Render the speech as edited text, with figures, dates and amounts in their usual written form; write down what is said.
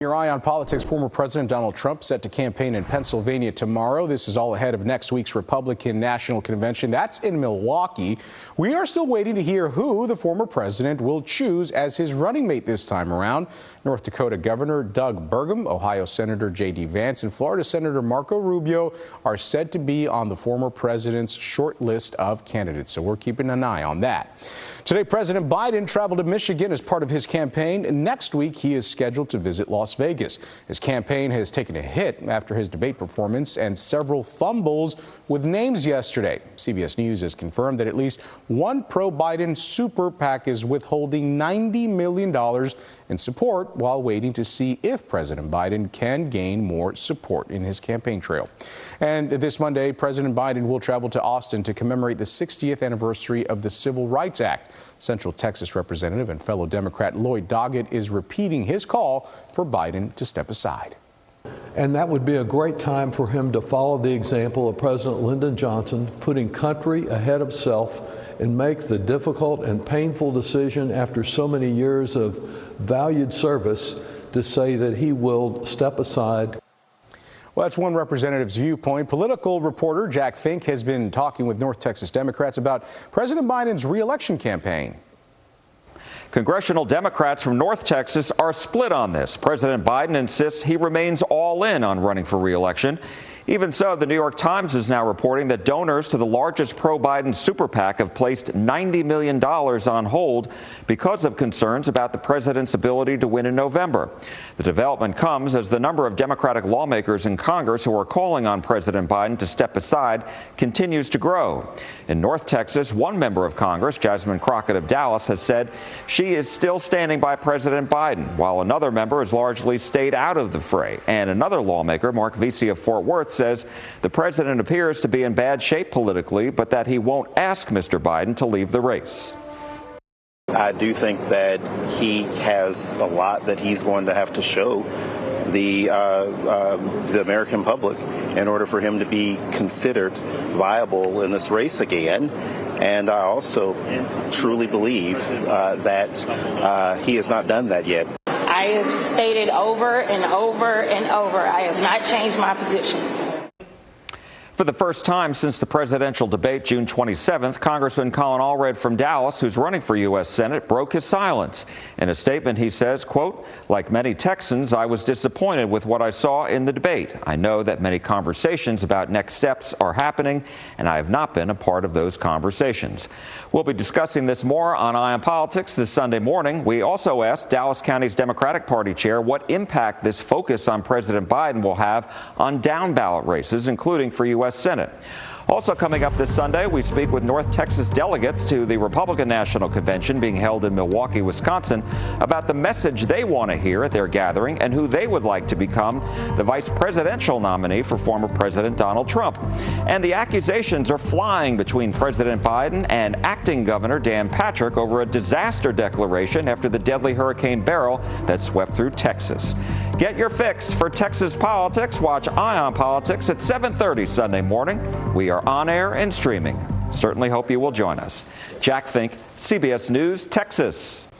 Your eye on politics, former President Donald Trump set to campaign in Pennsylvania tomorrow. This is all ahead of next week's Republican National Convention. That's in Milwaukee. We are still waiting to hear who the former president will choose as his running mate this time around. North Dakota Governor Doug Burgum, Ohio Senator J.D. Vance, and Florida Senator Marco Rubio are said to be on the former president's short list of candidates. So we're keeping an eye on that. Today, President Biden traveled to Michigan as part of his campaign. Next week, he is scheduled to visit Las Vegas. His campaign has taken a hit after his debate performance and several fumbles with names yesterday. CBS News has confirmed that at least one pro-Biden super PAC is withholding $90 million in support while waiting to see if President Biden can gain more support in his campaign trail. And this Monday, President Biden will travel to Austin to commemorate the 60th anniversary of the Civil Rights Act. Central Texas Representative and fellow Democrat Lloyd Doggett is repeating his call for Biden to step aside. And that would be a great time for him to follow the example of President Lyndon Johnson, putting country ahead of self, and make the difficult and painful decision after so many years of valued service to say that he will step aside. Well, that's one representative's viewpoint. Political reporter Jack Fink has been talking with North Texas Democrats about President Biden's re-election campaign. Congressional Democrats from North Texas are split on this. President Biden insists he remains all in on running for re-election. Even so, the New York Times is now reporting that donors to the largest pro-Biden super PAC have placed $90 million on hold because of concerns about the president's ability to win in November. The development comes as the number of Democratic lawmakers in Congress who are calling on President Biden to step aside continues to grow. In North Texas, one member of Congress, Jasmine Crockett of Dallas, has said she is still standing by President Biden, while another member has largely stayed out of the fray. And another lawmaker, Mark Vesey of Fort Worth, says the president appears to be in bad shape politically, but that he won't ask Mr. Biden to leave the race. I do think that he has a lot that he's going to have to show the American public in order for him to be considered viable in this race again. And I also truly believe that he has not done that yet. I have stated over and over and over, I have not changed my position. For the first time since the presidential debate June 27th, Congressman Colin Allred from Dallas, who's running for U.S. Senate, broke his silence. In a statement, he says, quote, "Like many Texans, I was disappointed with what I saw in the debate. I know that many conversations about next steps are happening, and I have not been a part of those conversations." We'll be discussing this more on Eye on Politics this Sunday morning. We also asked Dallas County's Democratic Party chair what impact this focus on President Biden will have on down-ballot races, including for U.S. Senate. Also coming up this Sunday, we speak with North Texas delegates to the Republican National Convention being held in Milwaukee, Wisconsin, about the message they want to hear at their gathering and who they would like to become the vice presidential nominee for former President Donald Trump. And the accusations are flying between President Biden and acting Governor Dan Patrick over a disaster declaration after the deadly Hurricane Beryl that swept through Texas. Get your fix for Texas politics. Watch Eye on Politics at 7:30 Sunday morning. We are on air and streaming. Certainly hope you will join us. Jack Fink, CBS News, Texas.